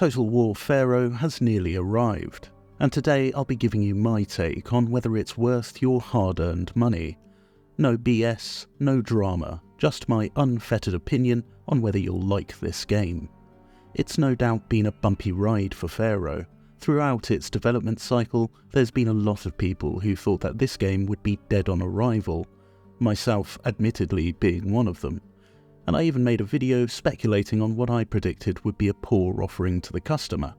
Total War Pharaoh has nearly arrived, and today I'll be giving you my take on whether it's worth your hard-earned money. No BS, no drama, just my unfettered opinion on whether you'll like this game. It's no doubt been a bumpy ride for Pharaoh. Throughout its development cycle, there's been a lot of people who thought that this game would be dead on arrival, myself admittedly being one of them. And I even made a video speculating on what I predicted would be a poor offering to the customer.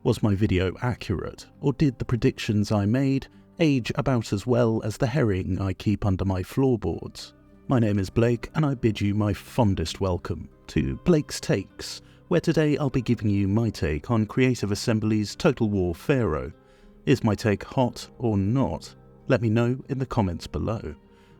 Was my video accurate, or did the predictions I made age about as well as the herring I keep under my floorboards? My name is Blake, and I bid you my fondest welcome to Blake's Takes, where today I'll be giving you my take on Creative Assembly's Total War Pharaoh. Is my take hot or not? Let me know in the comments below.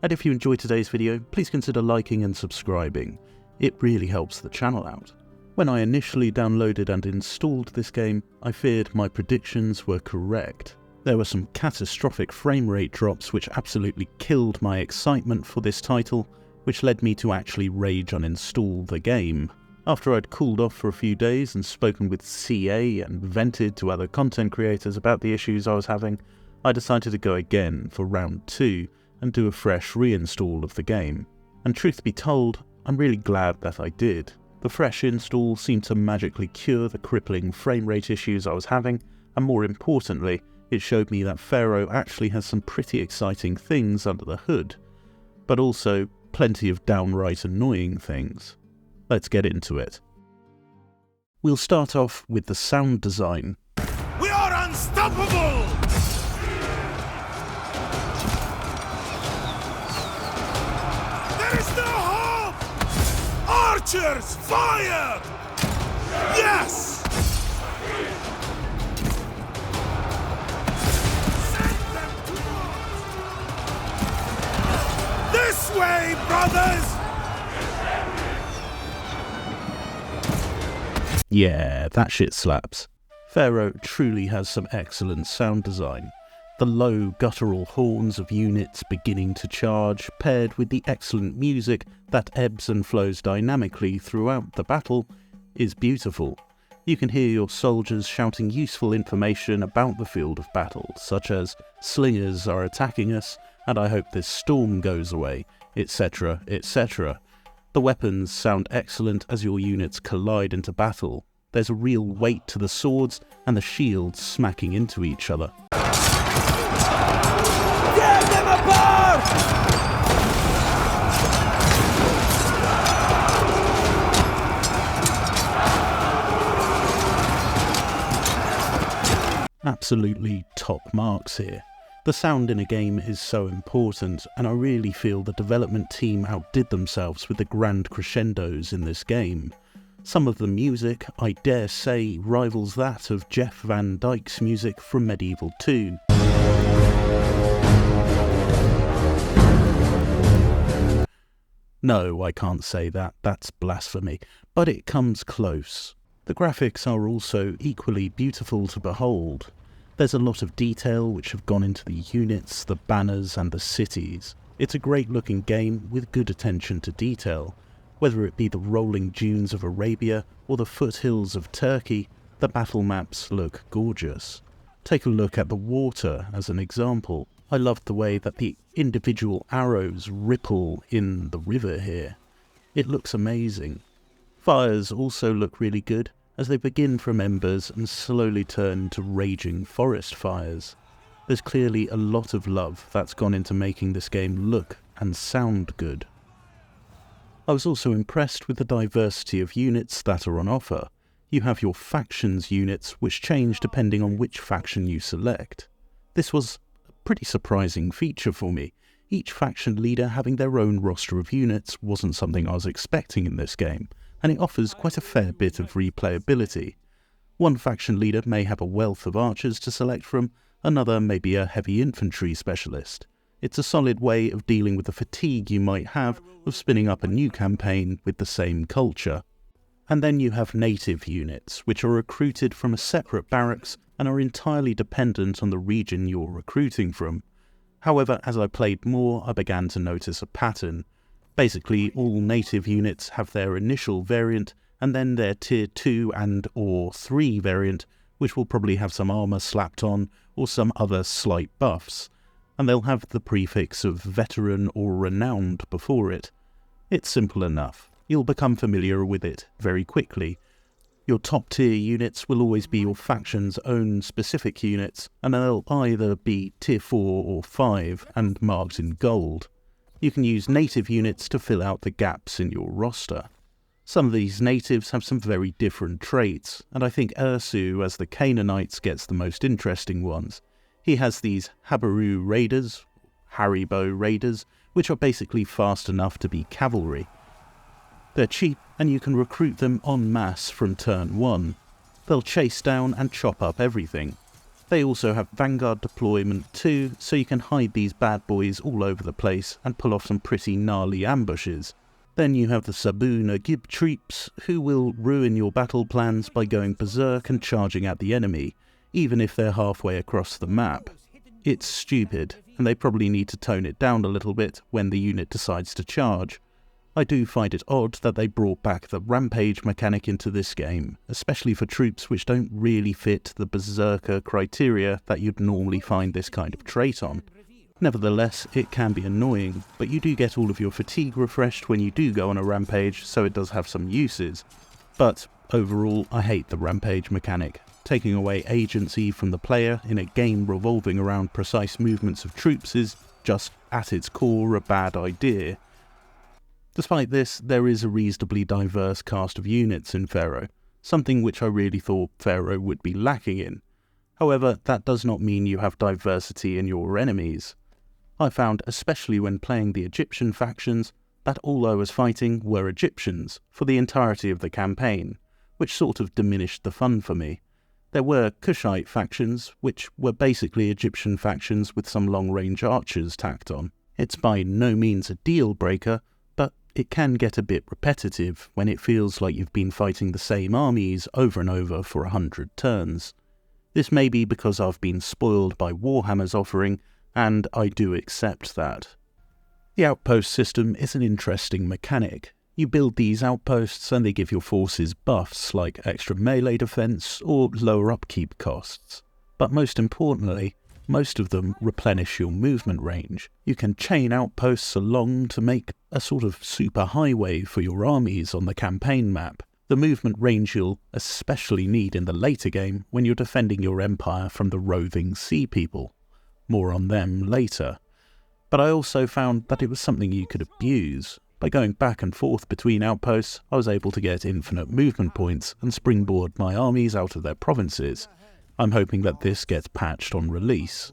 And if you enjoyed today's video, please consider liking and subscribing. It really helps the channel out. When I initially downloaded and installed this game, I feared my predictions were correct. There were some catastrophic frame rate drops which absolutely killed my excitement for this title, which led me to actually rage uninstall the game. After I'd cooled off for a few days and spoken with CA and vented to other content creators about the issues I was having, I decided to go again for round 2 and do a fresh reinstall of the game. And truth be told, I'm really glad that I did. The fresh install seemed to magically cure the crippling frame rate issues I was having, and more importantly, it showed me that Pharaoh actually has some pretty exciting things under the hood, but also plenty of downright annoying things. Let's get into it. We'll start off with the sound design. We are unstoppable! There is no hope! Archers, fire! Yes! Send them to us! This way, brothers! Yeah, that shit slaps. Pharaoh truly has some excellent sound design. The low guttural horns of units beginning to charge, paired with the excellent music that ebbs and flows dynamically throughout the battle, is beautiful. You can hear your soldiers shouting useful information about the field of battle, such as "slingers are attacking us," and "I hope this storm goes away," etc, etc. The weapons sound excellent as your units collide into battle. There's a real weight to the swords and the shields smacking into each other. Tear them apart! Absolutely top marks here. The sound in a game is so important, and I really feel the development team outdid themselves with the grand crescendos in this game. Some of the music, I dare say, rivals that of Jeff Van Dyke's music from Medieval 2. No, I can't say that, that's blasphemy, but it comes close. The graphics are also equally beautiful to behold. There's a lot of detail which have gone into the units, the banners and the cities. It's a great looking game with good attention to detail. Whether it be the rolling dunes of Arabia or the foothills of Turkey, the battle maps look gorgeous. Take a look at the water as an example. I love the way that the individual arrows ripple in the river here. It looks amazing. Fires also look really good, as they begin from embers and slowly turn to raging forest fires. There's clearly a lot of love that's gone into making this game look and sound good. I was also impressed with the diversity of units that are on offer. You have your factions units, which change depending on which faction you select. This was a pretty surprising feature for me. Each faction leader having their own roster of units wasn't something I was expecting in this game, and it offers quite a fair bit of replayability. One faction leader may have a wealth of archers to select from, another may be a heavy infantry specialist. It's a solid way of dealing with the fatigue you might have of spinning up a new campaign with the same culture. And then you have native units, which are recruited from a separate barracks and are entirely dependent on the region you're recruiting from. However, as I played more, I began to notice a pattern. Basically, all native units have their initial variant, and then their tier 2 and or 3 variant, which will probably have some armour slapped on or some other slight buffs, and they'll have the prefix of veteran or renowned before it. It's simple enough. You'll become familiar with it very quickly. Your top tier units will always be your faction's own specific units, and they'll either be tier 4 or 5 and marked in gold. You can use native units to fill out the gaps in your roster. Some of these natives have some very different traits, and I think Ursu as the Canaanites gets the most interesting ones. He has these Haribo Raiders, which are basically fast enough to be cavalry. They're cheap, and you can recruit them en masse from turn 1. They'll chase down and chop up everything. They also have Vanguard deployment too, so you can hide these bad boys all over the place and pull off some pretty gnarly ambushes. Then you have the Sabuna Gib troops, who will ruin your battle plans by going berserk and charging at the enemy, even if they're halfway across the map. It's stupid, and they probably need to tone it down a little bit when the unit decides to charge. I do find it odd that they brought back the rampage mechanic into this game, especially for troops which don't really fit the berserker criteria that you'd normally find this kind of trait on. Nevertheless, it can be annoying, but you do get all of your fatigue refreshed when you do go on a rampage, so it does have some uses. But overall, I hate the rampage mechanic. Taking away agency from the player in a game revolving around precise movements of troops is just, at its core, a bad idea. Despite this, there is a reasonably diverse cast of units in Pharaoh, something which I really thought Pharaoh would be lacking in. However, that does not mean you have diversity in your enemies. I found, especially when playing the Egyptian factions, that all I was fighting were Egyptians for the entirety of the campaign, which sort of diminished the fun for me. There were Kushite factions, which were basically Egyptian factions with some long-range archers tacked on. It's by no means a deal-breaker, but it can get a bit repetitive when it feels like you've been fighting the same armies over and over for 100 turns. This may be because I've been spoiled by Warhammer's offering, and I do accept that. The outpost system is an interesting mechanic. You build these outposts and they give your forces buffs like extra melee defense or lower upkeep costs. But most importantly, most of them replenish your movement range. You can chain outposts along to make a sort of super highway for your armies on the campaign map. The movement range you'll especially need in the later game when you're defending your empire from the roving sea people. More on them later. But I also found that it was something you could abuse. By going back and forth between outposts, I was able to get infinite movement points and springboard my armies out of their provinces. I'm hoping that this gets patched on release.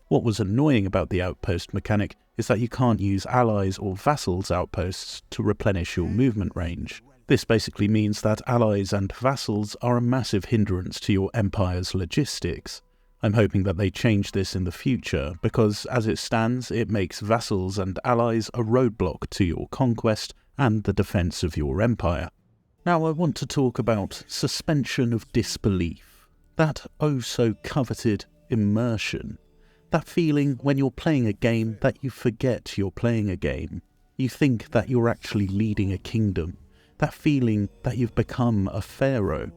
What was annoying about the outpost mechanic is that you can't use allies or vassals' outposts to replenish your movement range. This basically means that allies and vassals are a massive hindrance to your empire's logistics. I'm hoping that they change this in the future, because as it stands, it makes vassals and allies a roadblock to your conquest and the defence of your empire. Now I want to talk about suspension of disbelief. That oh so coveted immersion. That feeling when you're playing a game that you forget you're playing a game. You think that you're actually leading a kingdom. That feeling that you've become a pharaoh.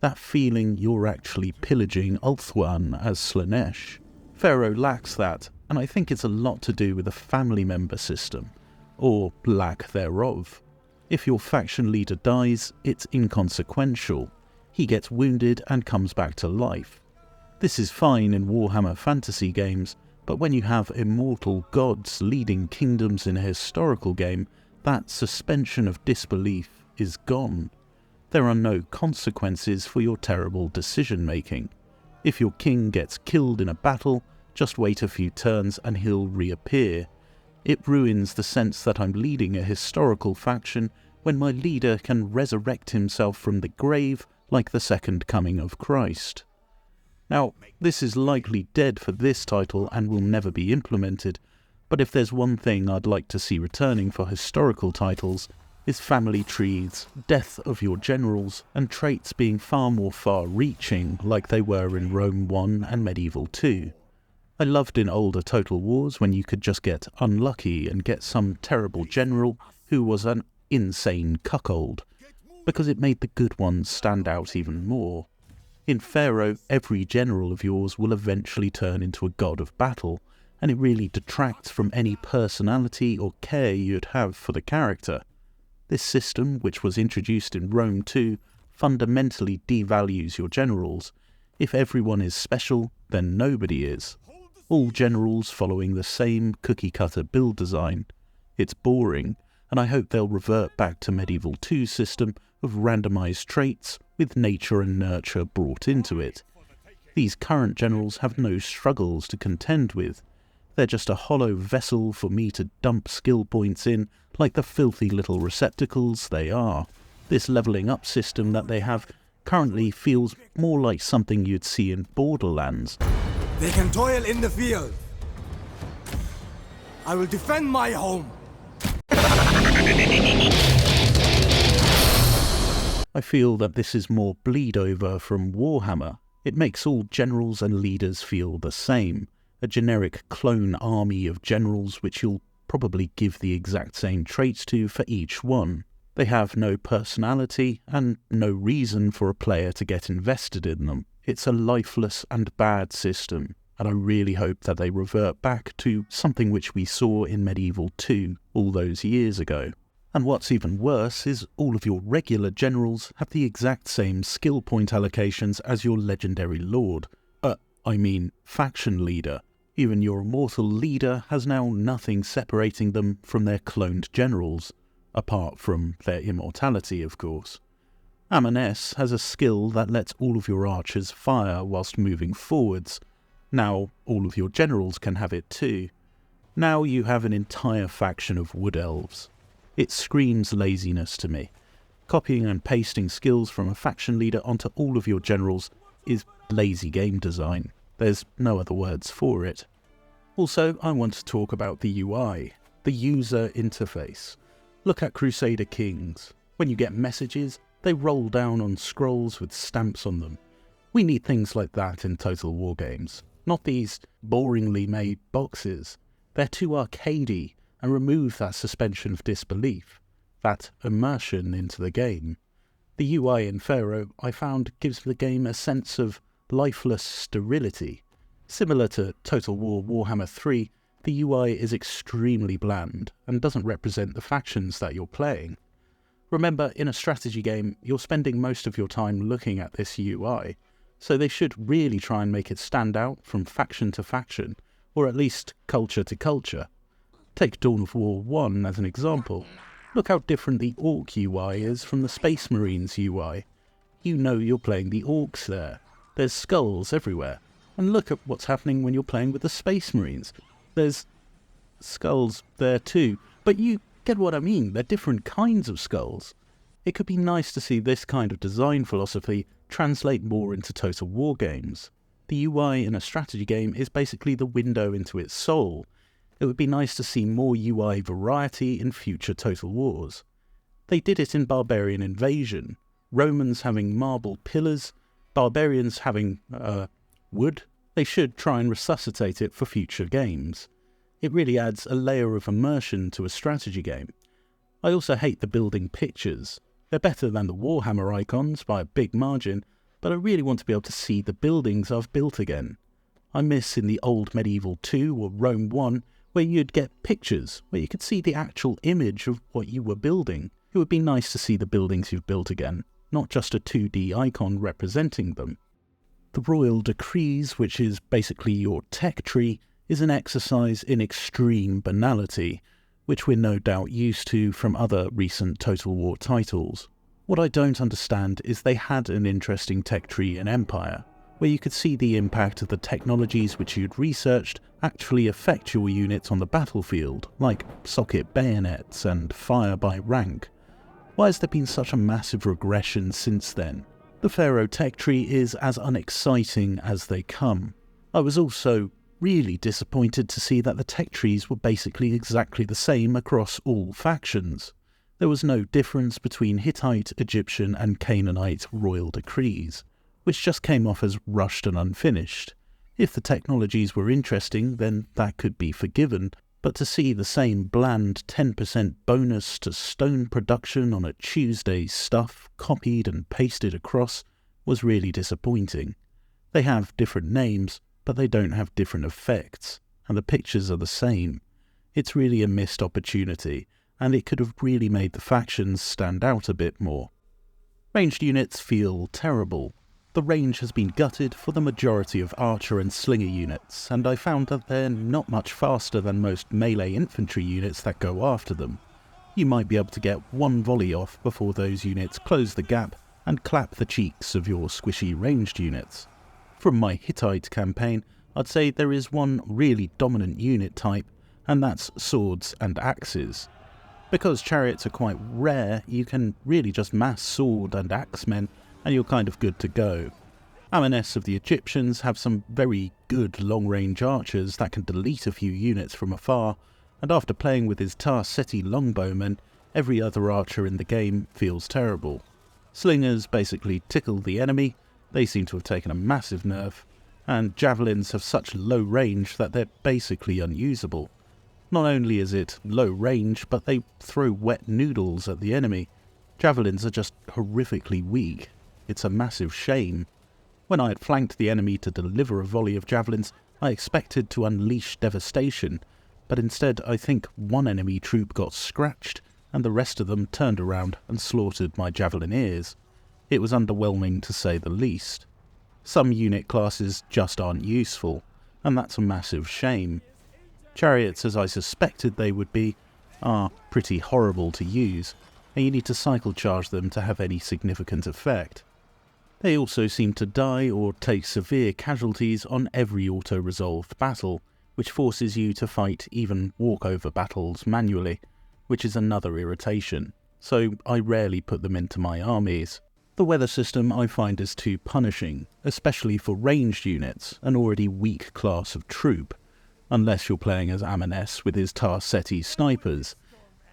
That feeling you're actually pillaging Ulthuan as Slaanesh. Pharaoh lacks that, and I think it's a lot to do with the family member system, or lack thereof. If your faction leader dies, it's inconsequential. He gets wounded and comes back to life. This is fine in Warhammer fantasy games, but when you have immortal gods leading kingdoms in a historical game, that suspension of disbelief is gone. There are no consequences for your terrible decision-making. If your king gets killed in a battle, just wait a few turns and he'll reappear. It ruins the sense that I'm leading a historical faction when my leader can resurrect himself from the grave like the second coming of Christ. Now, this is likely dead for this title and will never be implemented, but if there's one thing I'd like to see returning for historical titles, is family trees, death of your generals, and traits being far more far-reaching like they were in Rome 1 and Medieval 2. I loved in older Total Wars when you could just get unlucky and get some terrible general who was an insane cuckold. because it made the good ones stand out even more. In Pharaoh, every general of yours will eventually turn into a god of battle, and it really detracts from any personality or care you'd have for the character. This system, which was introduced in Rome too, fundamentally devalues your generals. If everyone is special, then nobody is. All generals following the same cookie-cutter build design. It's boring, and I hope they'll revert back to Medieval 2's system of randomized traits with nature and nurture brought into it. These current generals have no struggles to contend with. They're just a hollow vessel for me to dump skill points in like the filthy little receptacles they are. This levelling up system that they have currently feels more like something you'd see in Borderlands. They can toil in the field. I will defend my home. I feel that this is more bleed over from Warhammer. It makes all generals and leaders feel the same. A generic clone army of generals which you'll probably give the exact same traits to for each one. They have no personality and no reason for a player to get invested in them. It's a lifeless and bad system, and I really hope that they revert back to something which we saw in Medieval 2 all those years ago. And what's even worse is all of your regular generals have the exact same skill point allocations as your legendary lord. Faction leader. Even your immortal leader has now nothing separating them from their cloned generals, apart from their immortality, of course. Amon-S has a skill that lets all of your archers fire whilst moving forwards. Now all of your generals can have it too. Now you have an entire faction of wood elves. It screams laziness to me. Copying and pasting skills from a faction leader onto all of your generals is lazy game design. There's no other words for it. Also, I want to talk about the UI, the user interface. Look at Crusader Kings. When you get messages, they roll down on scrolls with stamps on them. We need things like that in Total War games, not these boringly made boxes. They're too arcadey and remove that suspension of disbelief, that immersion into the game. The UI in Pharaoh, I found, gives the game a sense of lifeless sterility. Similar to Total War Warhammer 3, the UI is extremely bland and doesn't represent the factions that you're playing. Remember, in a strategy game, you're spending most of your time looking at this UI, so they should really try and make it stand out from faction to faction, or at least culture to culture. Take Dawn of War 1 as an example. Look how different the Orc UI is from the Space Marines UI. You know you're playing the Orcs there. There's skulls everywhere. And look at what's happening when you're playing with the Space Marines. There's skulls there too. But you get what I mean, they're different kinds of skulls. It could be nice to see this kind of design philosophy translate more into Total War games. The UI in a strategy game is basically the window into its soul. It would be nice to see more UI variety in future Total Wars. They did it in Barbarian Invasion. Romans having marble pillars, barbarians having wood. They should try and resuscitate it for future games. It really adds a layer of immersion to a strategy game. I also hate the building pictures. They're better than the Warhammer icons by a big margin, but I really want to be able to see the buildings I've built again. I miss in the old Medieval 2 or Rome 1 where you'd get pictures, where you could see the actual image of what you were building. It would be nice to see the buildings you've built again, not just a 2D icon representing them. The Royal Decrees, which is basically your tech tree, is an exercise in extreme banality, which we're no doubt used to from other recent Total War titles. What I don't understand is they had an interesting tech tree in Empire, where you could see the impact of the technologies which you'd researched actually affect your units on the battlefield, like socket bayonets and fire by rank. Why has there been such a massive regression since then? The Pharaoh tech tree is as unexciting as they come. I was also really disappointed to see that the tech trees were basically exactly the same across all factions. There was no difference between Hittite, Egyptian and Canaanite royal decrees, which just came off as rushed and unfinished. If the technologies were interesting, then that could be forgiven, but to see the same bland 10% bonus to stone production on a Tuesday's stuff copied and pasted across was really disappointing. They have different names, but they don't have different effects, and the pictures are the same. It's really a missed opportunity, and it could have really made the factions stand out a bit more. Ranged units feel terrible. The range has been gutted for the majority of archer and slinger units, and I found that they're not much faster than most melee infantry units that go after them. You might be able to get one volley off before those units close the gap and clap the cheeks of your squishy ranged units. From my Hittite campaign, I'd say there is one really dominant unit type, and that's swords and axes. Because chariots are quite rare, you can really just mass sword and axemen and you're kind of good to go. Amenes of the Egyptians have some very good long-range archers that can delete a few units from afar, and after playing with his Tar-Seti longbowmen, every other archer in the game feels terrible. Slingers basically tickle the enemy, they seem to have taken a massive nerf, and javelins have such low range that they're basically unusable. Not only is it low range, but they throw wet noodles at the enemy. Javelins are just horrifically weak. It's a massive shame. When I had flanked the enemy to deliver a volley of javelins, I expected to unleash devastation, but instead I think one enemy troop got scratched, and the rest of them turned around and slaughtered my javelineers. It was underwhelming to say the least. Some unit classes just aren't useful, and that's a massive shame. Chariots, as I suspected they would be, are pretty horrible to use, and you need to cycle charge them to have any significant effect. They also seem to die or take severe casualties on every auto-resolved battle, which forces you to fight even walkover battles manually, which is another irritation, so I rarely put them into my armies. The weather system I find is too punishing, especially for ranged units, an already weak class of troop, unless you're playing as Amenes with his Tar-Seti snipers.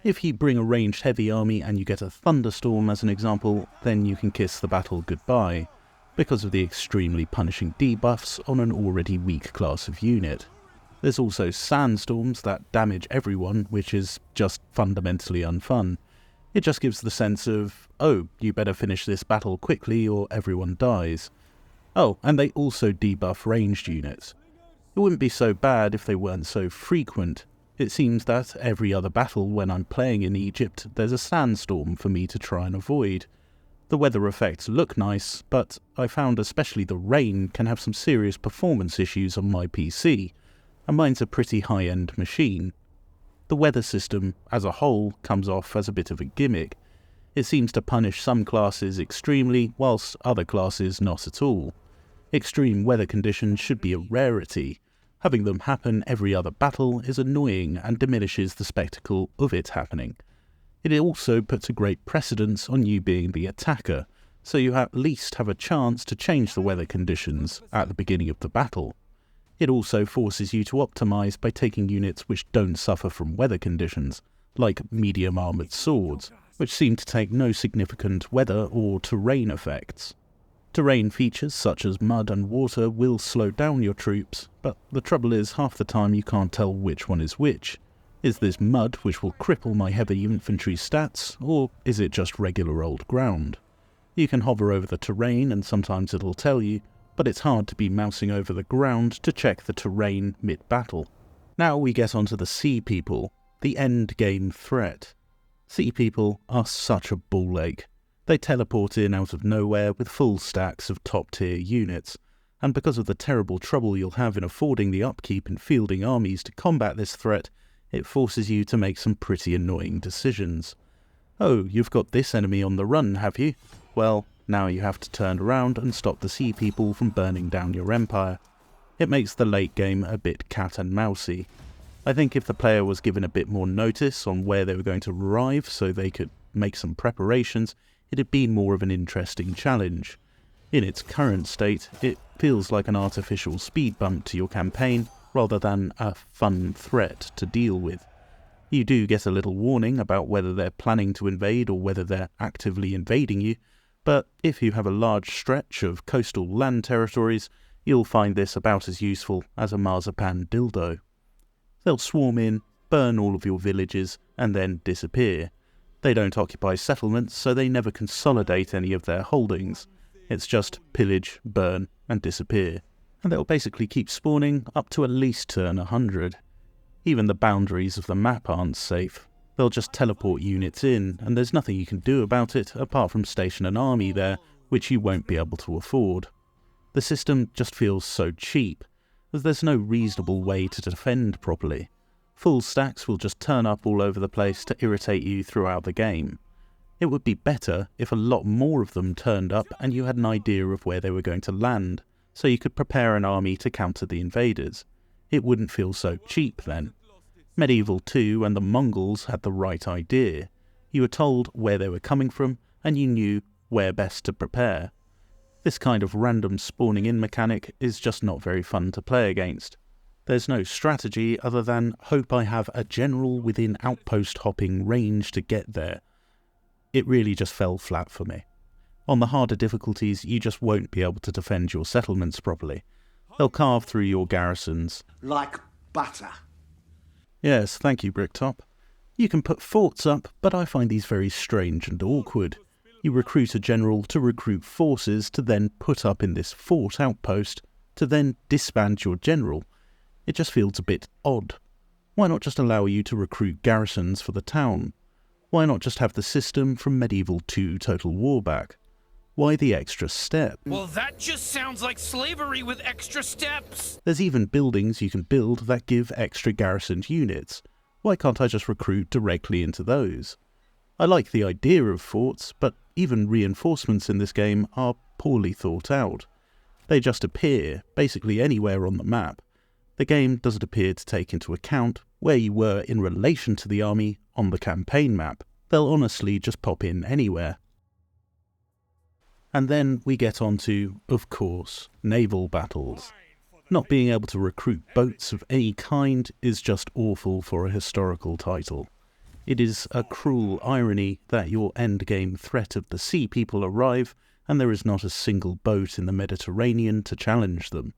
If you bring a ranged heavy army and you get a thunderstorm as an example, then you can kiss the battle goodbye, because of the extremely punishing debuffs on an already weak class of unit. There's also sandstorms that damage everyone, which is just fundamentally unfun. It just gives the sense of, oh, you better finish this battle quickly or everyone dies. Oh, and they also debuff ranged units. It wouldn't be so bad if they weren't so frequent. It seems that every other battle when I'm playing in Egypt, there's a sandstorm for me to try and avoid. The weather effects look nice, but I found especially the rain can have some serious performance issues on my PC, and mine's a pretty high-end machine. The weather system, as a whole, comes off as a bit of a gimmick. It seems to punish some classes extremely, whilst other classes not at all. Extreme weather conditions should be a rarity. Having them happen every other battle is annoying and diminishes the spectacle of it happening. It also puts a great precedence on you being the attacker, so you at least have a chance to change the weather conditions at the beginning of the battle. It also forces you to optimize by taking units which don't suffer from weather conditions, like medium armoured swords, which seem to take no significant weather or terrain effects. Terrain features such as mud and water will slow down your troops, but the trouble is half the time you can't tell which one is which. Is this mud which will cripple my heavy infantry stats, or is it just regular old ground? You can hover over the terrain and sometimes it'll tell you, but it's hard to be mousing over the ground to check the terrain mid-battle. Now we get onto the Sea People, the end-game threat. Sea People are such a ball ache. They teleport in out of nowhere with full stacks of top-tier units, and because of the terrible trouble you'll have in affording the upkeep and fielding armies to combat this threat, it forces you to make some pretty annoying decisions. Oh, you've got this enemy on the run, have you? Well, now you have to turn around and stop the Sea People from burning down your empire. It makes the late game a bit cat and mousey. I think if the player was given a bit more notice on where they were going to arrive so they could make some preparations, it'd be more of an interesting challenge. In its current state, it feels like an artificial speed bump to your campaign, rather than a fun threat to deal with. You do get a little warning about whether they're planning to invade or whether they're actively invading you, but if you have a large stretch of coastal land territories, you'll find this about as useful as a marzipan dildo. They'll swarm in, burn all of your villages, and then disappear. They don't occupy settlements, so they never consolidate any of their holdings. It's just pillage, burn, and disappear. And they'll basically keep spawning up to at least turn 100. Even the boundaries of the map aren't safe. They'll just teleport units in, and there's nothing you can do about it apart from station an army there, which you won't be able to afford. The system just feels so cheap, as there's no reasonable way to defend properly. Full stacks will just turn up all over the place to irritate you throughout the game. It would be better if a lot more of them turned up and you had an idea of where they were going to land, so you could prepare an army to counter the invaders. It wouldn't feel so cheap then. Medieval 2 and the Mongols had the right idea. You were told where they were coming from, and you knew where best to prepare. This kind of random spawning in mechanic is just not very fun to play against. There's no strategy other than hope I have a general within outpost hopping range to get there. It really just fell flat for me. On the harder difficulties, you just won't be able to defend your settlements properly. They'll carve through your garrisons. Like butter. Yes, thank you, Bricktop. You can put forts up, but I find these very strange and awkward. You recruit a general to recruit forces to then put up in this fort outpost, to then disband your general. It just feels a bit odd. Why not just allow you to recruit garrisons for the town? Why not just have the system from Medieval 2 Total War back? Why the extra step? Well, that just sounds like slavery with extra steps. There's even buildings you can build that give extra garrisoned units. Why can't I just recruit directly into those? I like the idea of forts, but even reinforcements in this game are poorly thought out. They just appear, basically anywhere on the map. The game doesn't appear to take into account where you were in relation to the army on the campaign map. They'll honestly just pop in anywhere. And then we get on to, of course, naval battles. Not being able to recruit boats of any kind is just awful for a historical title. It is a cruel irony that your endgame threat of the sea people arrive and there is not a single boat in the Mediterranean to challenge them.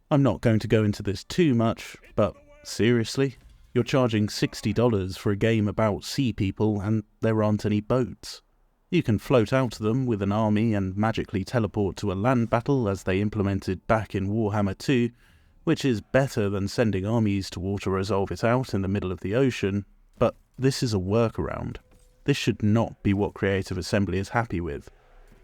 I'm not going to go into this too much, but seriously? You're charging $60 for a game about sea people and there aren't any boats. You can float out to them with an army and magically teleport to a land battle as they implemented back in Warhammer 2, which is better than sending armies to auto-resolve it out in the middle of the ocean, but this is a workaround. This should not be what Creative Assembly is happy with.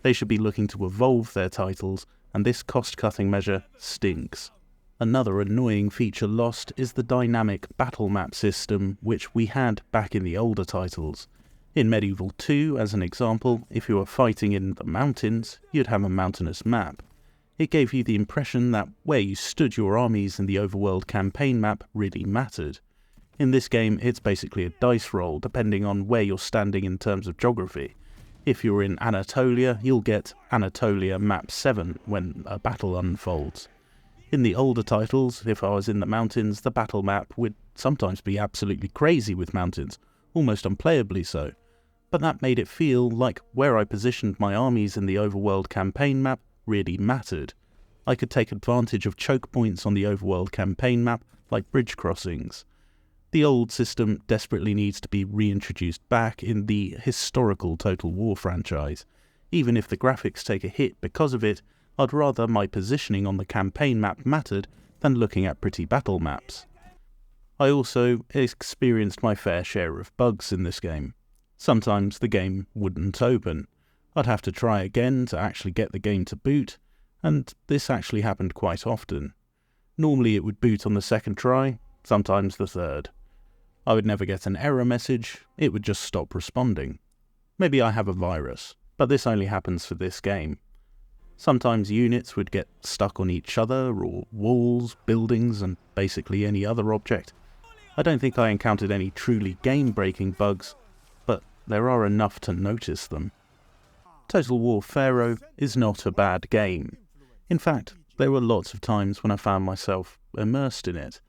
They should be looking to evolve their titles, and this cost-cutting measure stinks. Another annoying feature lost is the dynamic battle map system which we had back in the older titles. In Medieval 2, as an example, if you were fighting in the mountains, you'd have a mountainous map. It gave you the impression that where you stood your armies in the overworld campaign map really mattered. In this game, it's basically a dice roll, depending on where you're standing in terms of geography. If you're in Anatolia, you'll get Anatolia Map 7 when a battle unfolds. In the older titles, if I was in the mountains, the battle map would sometimes be absolutely crazy with mountains, almost unplayably so. But that made it feel like where I positioned my armies in the overworld campaign map really mattered. I could take advantage of choke points on the overworld campaign map, like bridge crossings. The old system desperately needs to be reintroduced back in the historical Total War franchise. Even if the graphics take a hit because of it, I'd rather my positioning on the campaign map mattered than looking at pretty battle maps. I also experienced my fair share of bugs in this game. Sometimes the game wouldn't open. I'd have to try again to actually get the game to boot, and this actually happened quite often. Normally it would boot on the second try, sometimes the third. I would never get an error message, it would just stop responding. Maybe I have a virus, but this only happens for this game. Sometimes units would get stuck on each other, or walls, buildings, and basically any other object. I don't think I encountered any truly game-breaking bugs, but there are enough to notice them. Total War Pharaoh is not a bad game. In fact, there were lots of times when I found myself immersed in it,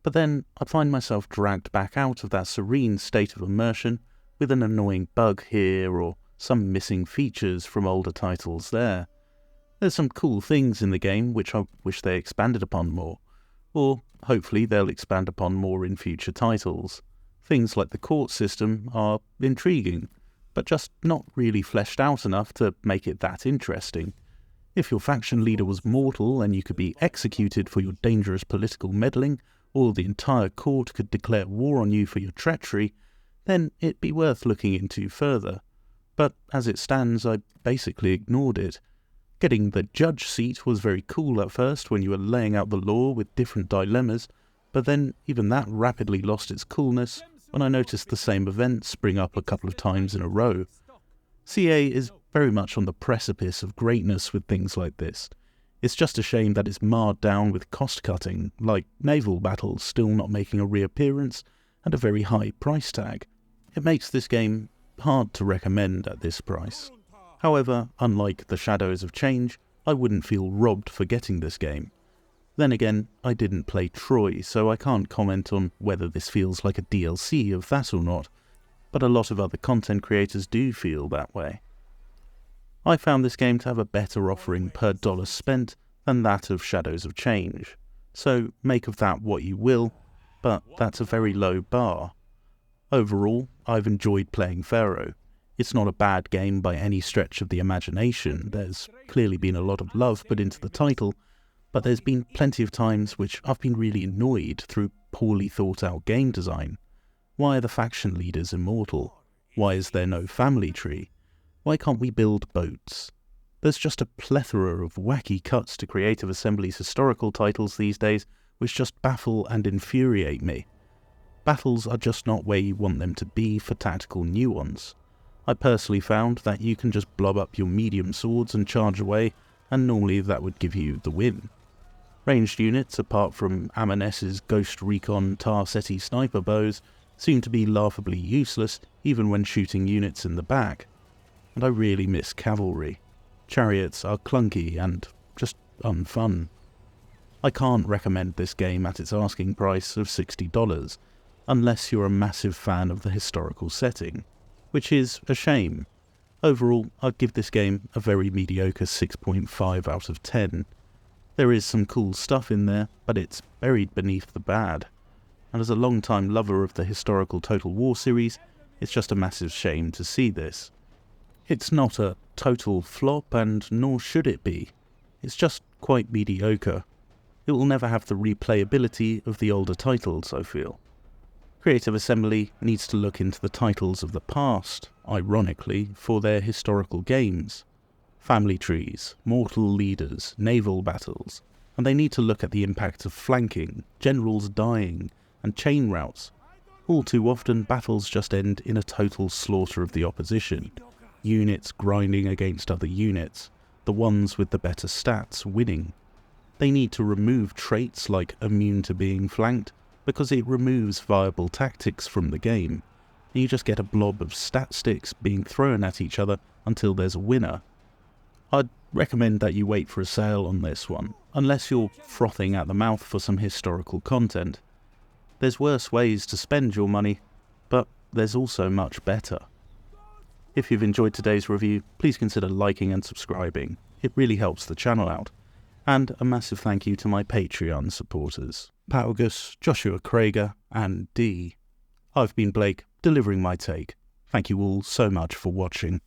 but then I'd find myself dragged back out of that serene state of immersion with an annoying bug here or some missing features from older titles there. There's some cool things in the game which I wish they expanded upon more, or Hopefully they'll expand upon more in future titles. Things like the court system are intriguing, but just not really fleshed out enough to make it that interesting. If your faction leader was mortal and you could be executed for your dangerous political meddling, or the entire court could declare war on you for your treachery, then it'd be worth looking into further. But as it stands, I basically ignored it. Getting the judge seat was very cool at first when you were laying out the law with different dilemmas, but then even that rapidly lost its coolness when I noticed the same event spring up a couple of times in a row. CA is very much on the precipice of greatness with things like this. It's just a shame that it's marred down with cost-cutting, like naval battles still not making a reappearance and a very high price tag. It makes this game hard to recommend at this price. However, unlike the Shadows of Change, I wouldn't feel robbed for getting this game. Then again, I didn't play Troy, so I can't comment on whether this feels like a DLC of that or not, but a lot of other content creators do feel that way. I found this game to have a better offering per dollar spent than that of Shadows of Change, so make of that what you will, but that's a very low bar. Overall, I've enjoyed playing Pharaoh. It's not a bad game by any stretch of the imagination. There's clearly been a lot of love put into the title, but there's been plenty of times which I've been really annoyed through poorly thought out game design. Why are the faction leaders immortal? Why is there no family tree? Why can't we build boats? There's just a plethora of wacky cuts to Creative Assembly's historical titles these days which just baffle and infuriate me. Battles are just not where you want them to be for tactical nuance. I personally found that you can just blob up your medium swords and charge away, and normally that would give you the win. Ranged units, apart from Amoness's Ghost Recon Tar-Seti sniper bows, seem to be laughably useless even when shooting units in the back. And I really miss cavalry. Chariots are clunky and just unfun. I can't recommend this game at its asking price of $60, unless you're a massive fan of the historical setting, which is a shame. Overall, I'd give this game a very mediocre 6.5 out of 10. There is some cool stuff in there, but it's buried beneath the bad. And as a long-time lover of the historical Total War series, it's just a massive shame to see this. It's not a total flop, and nor should it be. It's just quite mediocre. It will never have the replayability of the older titles, I feel. Creative Assembly needs to look into the titles of the past, ironically, for their historical games. Family trees, mortal leaders, naval battles, and they need to look at the impact of flanking, generals dying, and chain routes. All too often, battles just end in a total slaughter of the opposition, units grinding against other units, the ones with the better stats winning. They need to remove traits like immune to being flanked, because it removes viable tactics from the game, and you just get a blob of stat sticks being thrown at each other until there's a winner. I'd recommend that you wait for a sale on this one, unless you're frothing at the mouth for some historical content. There's worse ways to spend your money, but there's also much better. If you've enjoyed today's review, please consider liking and subscribing. It really helps the channel out. And a massive thank you to my Patreon supporters, Paugus, Joshua Krager, and D. I've been Blake, delivering my take. Thank you all so much for watching.